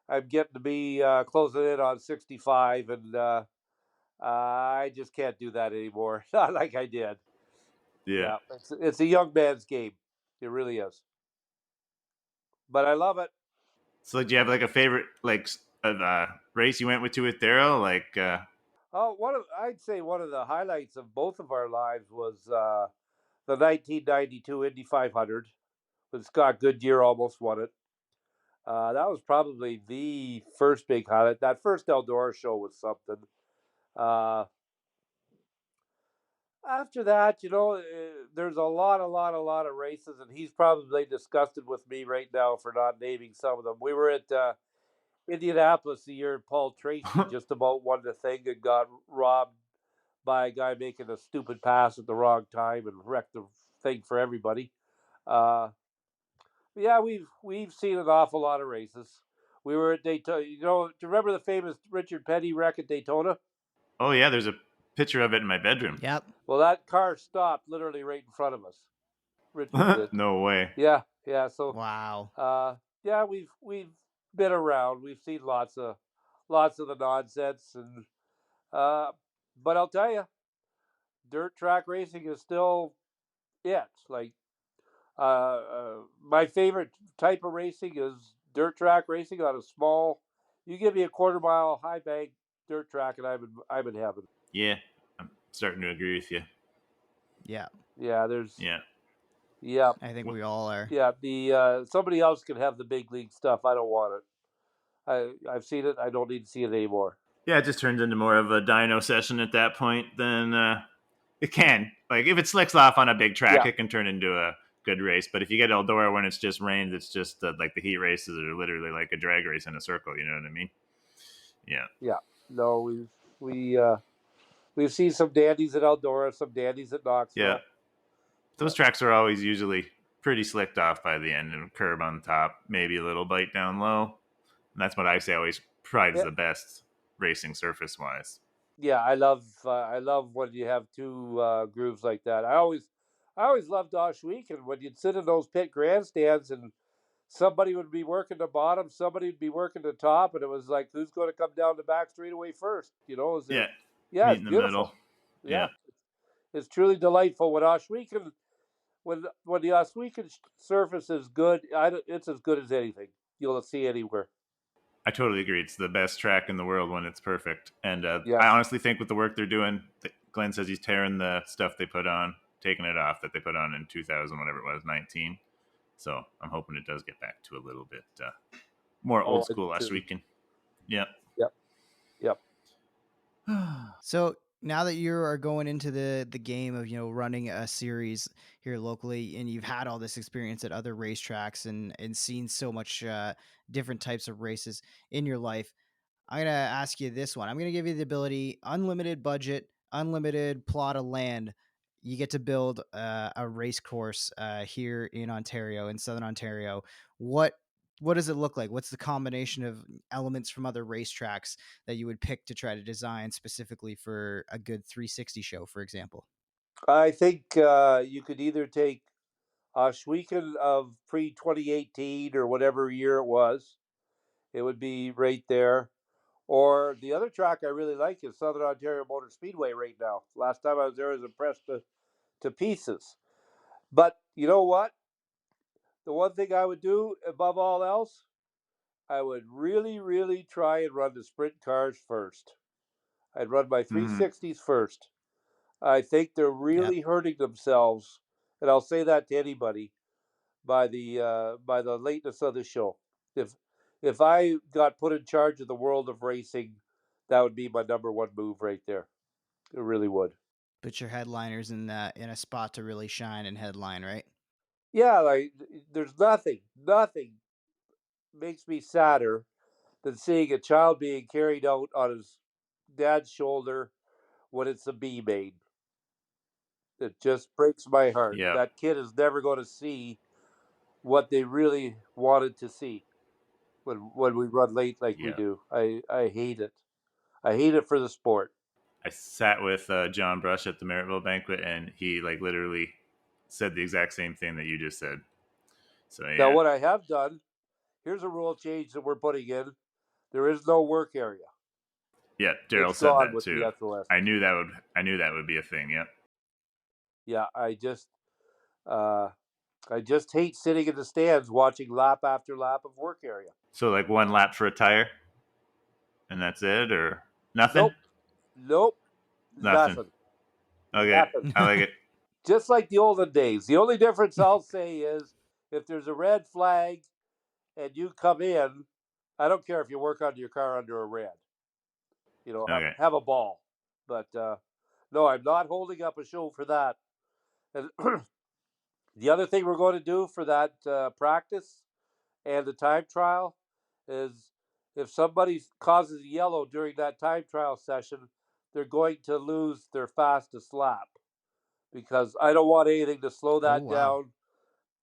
I'm getting to be closing in on 65, and I just can't do that anymore. Not like I did. Yeah. Yeah, it's a young man's game. It really is. But I love it. So do you have like a favorite race you went with Daryl? Oh, I'd say one of the highlights of both of our lives was the 1992 Indy 500 when Scott Goodyear almost won it. That was probably the first big highlight. That first Eldora show was something. Uh, After that, there's a lot of races, and he's probably disgusted with me right now for not naming some of them. We were at Indianapolis the year Paul Tracy just about won the thing and got robbed by a guy making a stupid pass at the wrong time and wrecked the thing for everybody. Uh, yeah, we've seen an awful lot of races. We were at Daytona. Do you remember the famous Richard Petty wreck at Daytona? Oh yeah, there's a picture of it in my bedroom. Yep. Well, that car stopped literally right in front of us. Richard did. No way. Yeah, yeah. So, Wow. uh, yeah, we've been around. We've seen lots of the nonsense, and uh, but I'll tell you, dirt track racing is still it. Like my favorite type of racing is dirt track racing on a small. You give me a quarter mile high bank dirt track, and I'm in heaven. Yeah, I'm starting to agree with you. Yeah. Yeah, Yeah. yeah, I think we all are. yeah. The somebody else can have the big league stuff. I don't want it. I've seen it. I don't need to see it anymore. Yeah, it just turns into more of a dyno session at that point than it can. Like if it slicks off on a big track, Yeah, it can turn into a good race. But if you get Eldora when it's just rained, it's just like the heat races are literally like a drag race in a circle. You know what I mean? Yeah. yeah. No, we've seen some dandies at Eldora, some dandies at Yeah. Knoxville. Those tracks are always usually pretty slicked off by the end and a curb on top, maybe a little bite down low. And that's what I say always provides Yeah, the best racing surface wise. yeah. I love when you have two grooves like that. I always loved Ohsweken when you'd sit in those pit grandstands and somebody would be working the bottom, somebody would be working the top, and it was like who's going to come down the back straightaway first? Is it? Yeah. Yeah, Meet it's in the middle. beautiful. Yeah. Yeah, it's truly delightful when Ohsweken when the Ohsweken surface is good. It's as good as anything you'll see anywhere. I totally agree. It's the best track in the world when it's perfect. And I Yes. honestly think with the work they're doing, Glenn says he's tearing the stuff they put on, taking it off that they put on in 2000, whatever it was, 19. So I'm hoping it does get back to a little bit more Oh, old I school do last too. weekend. Yeah. Yep. Yep. So now that you are going into the game of running a series here locally, and you've had all this experience at other racetracks and seen so much different types of races in your life, I'm gonna ask you this one. I'm gonna give you the ability, unlimited budget, unlimited plot of land. You get to build a race course here in Ontario, in Southern Ontario. What what does it look like? What's the combination of elements from other racetracks that you would pick to try to design specifically for a good 360 show, for example? I think you could either take Ohsweken of pre 2018 or whatever year it was. It would be right there. Or the other track I really like is Southern Ontario Motor Speedway right now. Last time I was there, I was impressed to pieces. But you know what? The one thing I would do above all else, I would really, really try and run the sprint cars first. I'd run my Mm-hmm. 360s first. I think they're Yep. really hurting themselves, and I'll say that to anybody by the lateness of the show. If if I got put in charge of the world of racing, that would be my number one move right there. It really would. Put your headliners in a spot to really shine and headline, right? Yeah, like there's nothing makes me sadder than seeing a child being carried out on his dad's shoulder when it's a B main. It just breaks my heart. Yeah, That kid is never going to see what they really wanted to see when we run late like we yeah. do. I hate it. I hate it for the sport. I sat with John Brush at the Marytville banquet, and he like literally said the exact same thing that you just said. So Now, yeah, what I have done, here's a rule change that we're putting in. There is no work area. yeah. It's Daryl said gone that with the too. SOS. I knew that would be a thing. Yep. Yeah, uh, I just hate sitting in the stands watching lap after lap of work area. So like one lap for a tire, and that's it, or nothing. Nope, nope, Nothing. nothing, Okay, nothing. I like it. Just like the olden days. The only difference I'll say is if there's a red flag and you come in, I don't care if you work on your car under a red. Okay. Have a ball. But no, I'm not holding up a show for that. And the other thing we're going to do for that practice and the time trial is if somebody causes yellow during that time trial session, they're going to lose their fastest lap because I don't want anything to slow Oh that wow.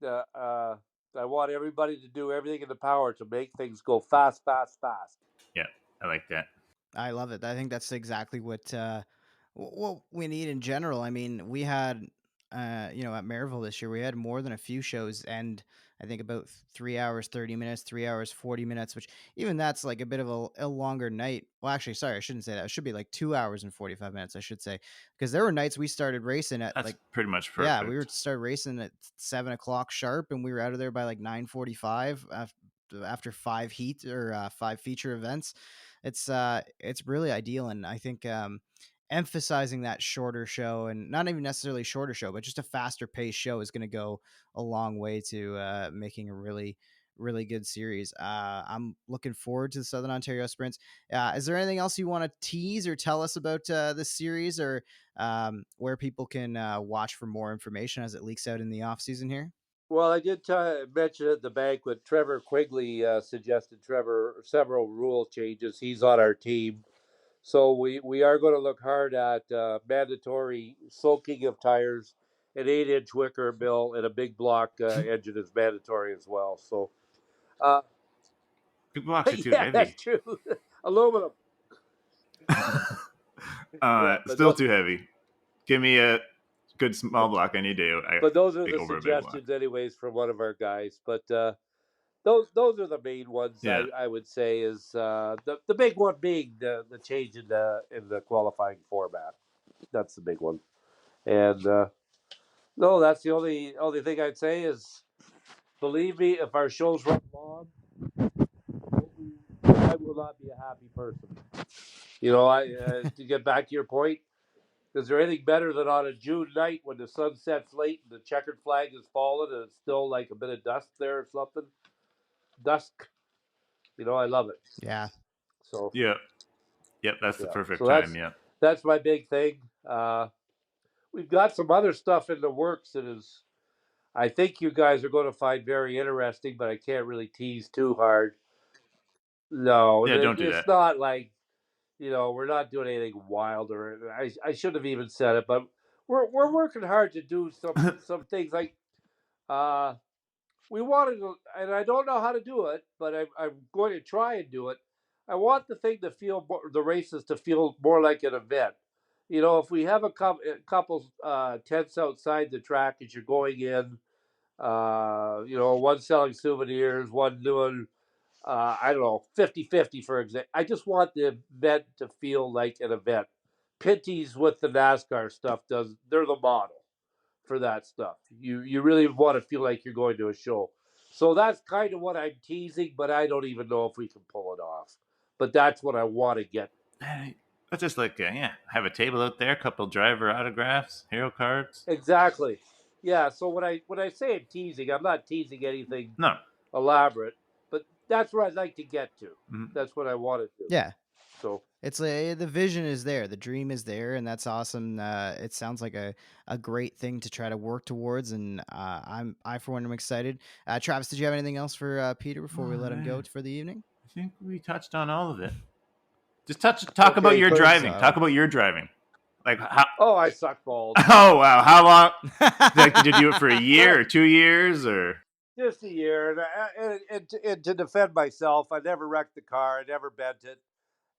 down. Uh, uh, I want everybody to do everything in the power to make things go fast, fast, fast. Yeah, I like that. I love it. I think that's exactly what we need in general. I mean, we had at Maryville this year, we had more than a few shows, and I think about 3 hours 30 minutes, 3 hours 40 minutes, which even that's like a bit of a longer night. Well, actually, sorry, I shouldn't say that. It should be like 2 hours and 45 minutes, I should say, because there were nights we started racing at That's like pretty much yeah, we were perfect. start racing at 7 o'clock sharp, and we were out of there by like 9:45 after five heat or five feature events. It's really ideal, and I think emphasizing that shorter show and not even necessarily shorter show, but just a faster paced show is going to go a long way to making a really good series. I'm looking forward to the Southern Ontario Sprints. Is there anything else you want to tease or tell us about this series, or where people can watch for more information as it leaks out in the off season here? Well, I did mention at the banquet. Trevor Quigley suggested Trevor several rule changes. He's on our team, so we are going to look hard at mandatory soaking of tires, an 8-inch wicker mill, and a big block engine is mandatory as well. So, uh, Big blocks are too yeah, that's heavy. true. Aluminum. Yeah, Still too heavy. Give me a good small block any day. but those are Big the over a big block. suggestions, anyways, from one of our guys. But those are the main ones Yeah. I would say is the big one being the change in the qualifying format. That's the big one. And no, that's the only thing I'd say is believe me, if our shows run long, I will not be a happy person. To get back to your point, is there anything better than on a June night when the sun sets late and the checkered flag has fallen and it's still like a bit of dust there or something? Dusk. I love it. Yeah. So Yep. Yep. That's the yeah. perfect So time. Yep. that's my big thing. We've got some other stuff in the works that is I think you guys are going to find very interesting, but I can't really tease too hard. No, Yeah. Don't do it's that. not like we're not doing anything wild or I should have even said it, but we're working hard to do some things like uh we wanted to, and I don't know how to do it, but I'm going to try and do it. I want the thing to feel the races to feel more like an event. If we have a couple tents outside the track as you're going in, one selling souvenirs, one doing, I don't know, 50-50 for example. I just want the event to feel like an event. Pinty's with the NASCAR stuff they're the model for that stuff. You really want to feel like you're going to a show. So that's kind of what I'm teasing, but I don't even know if we can pull it off. But that's what I want to get. That's just like yeah. Have a table out there, a couple driver autographs, hero cards. Exactly. Yeah, so when I say I'm teasing, I'm not teasing anything No. elaborate, but that's where I'd like to get to. Mhm. That's what I want to do. Yeah. So It's like the vision is there, the dream is there, and that's awesome. It sounds like a great thing to try to work towards, and I for one am excited. Travis, did you have anything else for Peter before we Oh let him go man, for the evening? I think we touched on all of it. Just talk about okay, your Hope driving. Talk so. about your driving. Like how? oh, I suck balls. Oh wow, how long? Like, did you do it for a year or 2 years or? Just a year, and to defend myself, I never wrecked the car. I never bent it,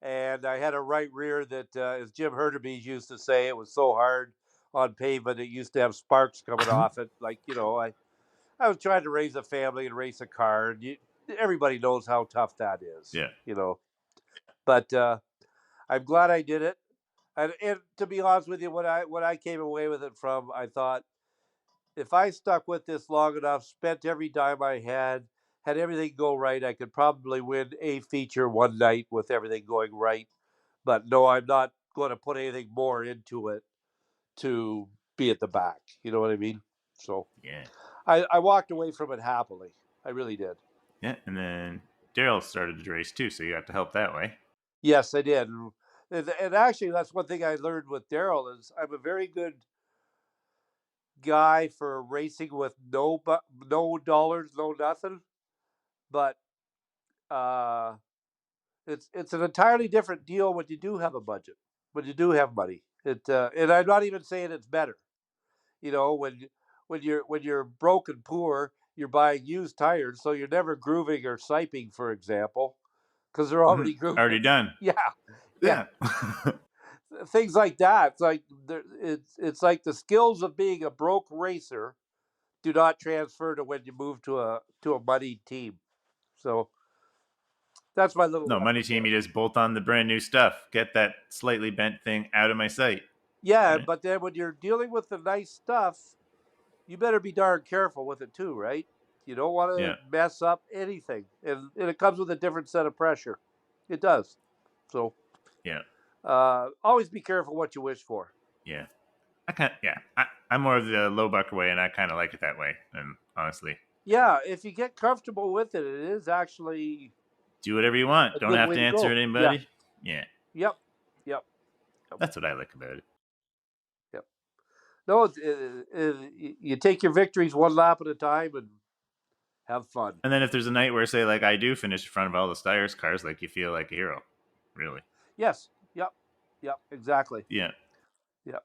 and I had a right rear that, as Jim Hurtubise used to say, it was so hard on pavement it used to have sparks coming off it. Like I was trying to raise a family and race a car, and everybody knows how tough that is. Yeah, But I'm glad I did it. And to be honest with you, when I came away with it from, I thought, if I stuck with this long enough, spent every dime I had everything go right, I could probably win a feature one night with everything going right. But no, I'm not going to put anything more into it to be at the back. You know what I mean? So yeah, I walked away from it happily. I really did. yeah. And then Daryl started the race too, so you got to help that way. Yes, I did. And actually, that's one thing I learned with Daryl is I'm a very good guy for racing with no dollars, no nothing. But uh, it's an entirely different deal when you do have a budget, when you do have money. And I'm not even saying it's better. When you're broke and poor, you're buying used tires, so you're never grooving or siping, for example, because they're Mhm. already grooved. Already done. Yeah, yeah, Yeah. things like that. It's like it's like the skills of being a broke racer do not transfer to when you move to a moneyed team. So that's my little No, money lesson team, there. you just bolt on the brand new stuff. Get that slightly bent thing out of my sight. Yeah, Right? but then when you're dealing with the nice stuff, you better be darn careful with it too, right? You don't want to Yeah. mess up anything, and it comes with a different set of pressure. It does. So Yeah. always be careful what you wish for. Yeah. I'm more of the low bucker way, and I kind of like it that way. And honestly, Yeah, if you get comfortable with it, it is actually do whatever you want. a Don't good have way to to answer go. Yeah. anybody. Yeah. Yep. Yep. Yep. That's what I like about it. Yep. No, you take your victories one lap at a time and have fun. And then if there's a night where, say, like I do finish in front of all the Steyrs cars, like you feel like a hero. Really. Yes. Yep. Yep. Exactly. Yeah. Yep.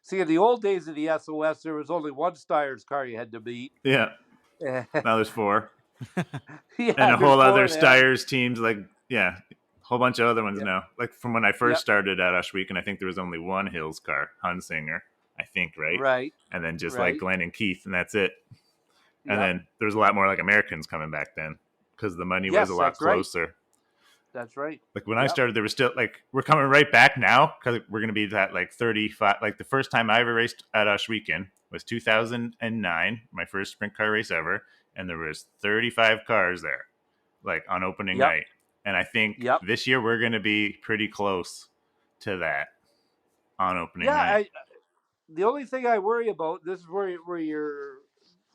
See, in the old days of the SOS, there was only one Steyer's car you had to beat. Yeah. Yeah, Now there's four. And a there's whole four other of them. Steyrs teams, like, yeah, a whole bunch of other ones Yep. now. Like from when I first Yep. started at Ohsweken, I think there was only one Hills car, Hunsinger, I think, right? Right. And then just like Right. Glenn and Keith, and that's it. And Yep. then there was a lot more like Americans coming back then because the money was a Yes, lot that's right. closer. That's right. Like when I Yep. started, there was still like we're coming right back now because we're going to be at like 35. Like the first time I ever raced at Ohsweken was 2009, my first sprint car race ever, and there was 35 cars there, like on opening Yep. night. And I think Yep. this year we're going to be pretty close to that on opening Yeah. night. The only thing I worry about, this is where your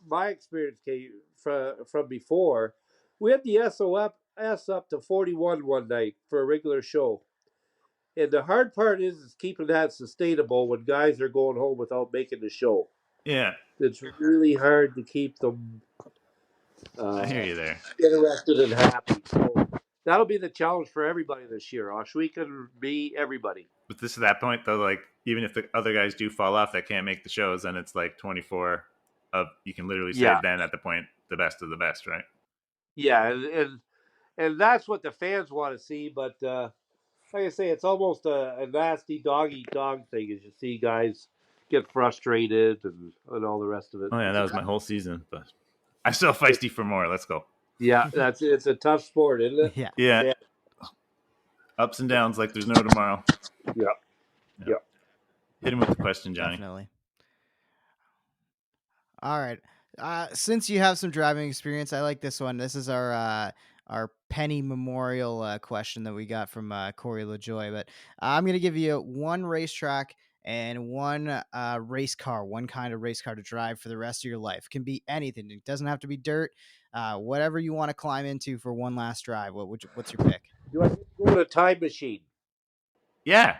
my experience came from before. We had the SOS up to 41 one night for a regular show. And the hard part is keeping that sustainable when guys are going home without making the show. Yeah, It's really hard to keep them I uh, hear you there. interested and happy. So that'll be the challenge for everybody this year. Ohsweken, me, everybody. But this is that point though, like even if the other guys do fall off that can't make the shows, then it's like 24 of you can literally say Yeah, then at the point the best of the best, right? yeah, and that's what the fans want to see. But like I say, it's almost a nasty dog eat dog thing as you see guys get frustrated and all the rest of it. Oh yeah, that was my whole season, but I'm still feisty for more. Let's go. Yeah, it's a tough sport, isn't it? Yeah, Yeah, Yeah, ups and downs like there's no tomorrow. yeah, Yeah. yeah. Hit him with the question, Johnny. definitely. All right. Since you have some driving experience, I like this one. This is our Penny Memorial question that we got from Corey LaJoy. But I'm gonna give you one racetrack and one race car, one kind of race car to drive for the rest of your life. It can be anything. It doesn't have to be dirt. Whatever you want to climb into for one last drive. What's your pick? Do I get to go do it in a time machine. Yeah.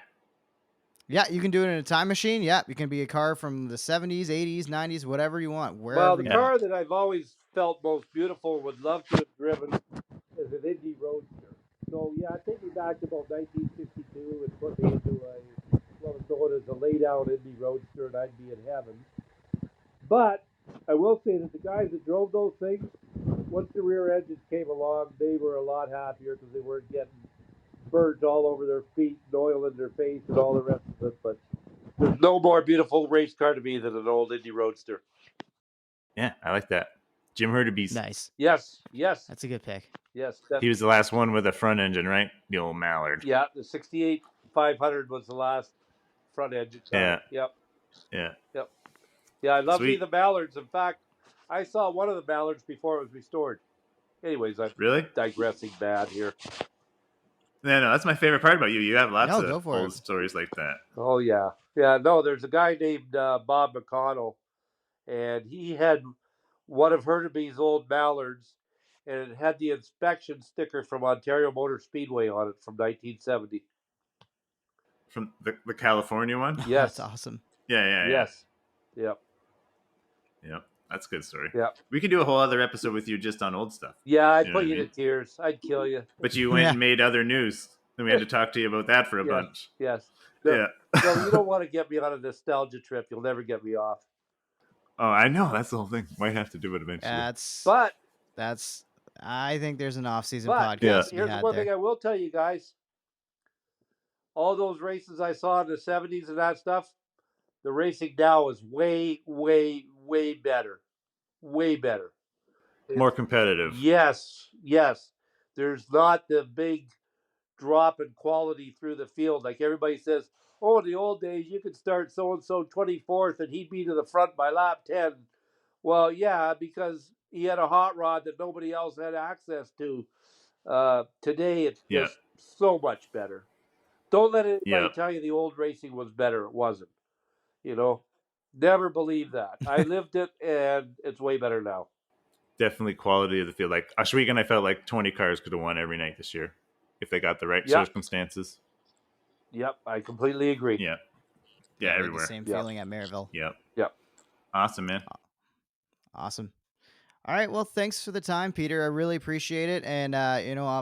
Yeah, you can do it in a time machine. Yeah, you can be a car from the 70s, 80s, 90s, whatever you want, Well, wherever the you car want. that I've always felt most beautiful, would love to have driven, is an Indy Roadster. So yeah, take me back to about 1962 and put me into what was known as a laid-out Indy Roadster, and I'd be in heaven. But I will say that the guys that drove those things, once the rear engines came along, they were a lot happier because they weren't getting burnt all over their feet and oil in their face and all the rest of it. But there's no more beautiful race car to me than an old Indy Roadster. Yeah, I like that. Jim Hurtubise. Nice. Yes. That's a good pick. Yes. He was the last one with a front engine, right? The old Mallard. Yeah, the 68 500 was the last front engine car. Yeah. Yep. Yeah. Yeah, I love me Sweet. the Mallards. In fact, I saw one of the Mallards before it was restored. Anyways, I'm Really? digressing bad here. No, that's my favorite part about you. You have lots No, of go for old it. stories like that. Oh, yeah. Yeah, no, there's a guy named Bob McConnell, and he had one of Hurtubise's old Mallards, and it had the inspection sticker from Ontario Motor Speedway on it from 1970. From the California one? Yes. That's awesome. Yeah. Yes. Yep. Yep. That's a good story. Yep. We could do a whole other episode with you just on old stuff. Yeah, I'd You know put what you I to mean? tears. I'd kill you. But you went and made other news. Then we had to talk to you about that for a bunch. Yes. No, Yeah. no, you don't want to get me on a nostalgia trip. You'll never get me off. Oh, I know. That's the whole thing. Might have to do it eventually. That's I think there's an off-season But podcast to be here's had one there. thing I will tell you guys. All those races I saw in the 70s and that stuff, the racing now is way, way, way better. Way better. More competitive. Yes. There's not the big drop in quality through the field. Like everybody says, oh, in the old days, you could start so-and-so 24th and he'd be to the front by lap 10. Well, yeah, because he had a hot rod that nobody else had access to. Today, it's just so much better. Don't let anybody tell you the old racing was better. It wasn't. Never believe that. I lived it, and it's way better now. Definitely quality of the field. Like Ohsweken, I felt like 20 cars could have won every night this year if they got the right circumstances. Yep, I completely agree. Yeah, I had everywhere. the same feeling at Maryville. Yep. Awesome, man. Awesome. All right. Well, thanks for the time, Peter. I really appreciate it. And,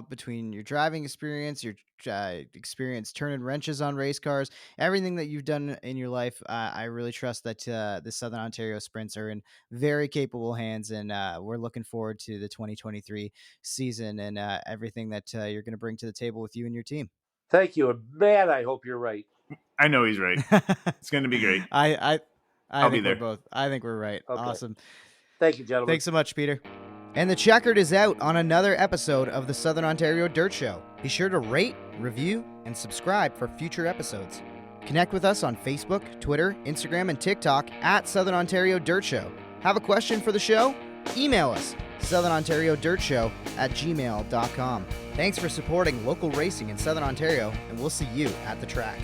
between your driving experience, your experience turning wrenches on race cars, everything that you've done in your life, I really trust that the Southern Ontario Sprints are in very capable hands. And we're looking forward to the 2023 season and everything that you're going to bring to the table with you and your team. Thank you. And man, I hope you're right. I know he's right. It's going to be great. I'll be there. I think we're right. Okay. Awesome. Thank you, gentlemen. Thanks so much, Peter. And the checkered is out on another episode of the Southern Ontario Dirt Show. Be sure to rate, review, and subscribe for future episodes. Connect with us on Facebook, Twitter, Instagram, and TikTok at Southern Ontario Dirt Show. Have a question for the show? Email us, southernontariodirtshow@gmail.com. Thanks for supporting local racing in Southern Ontario, and we'll see you at the track.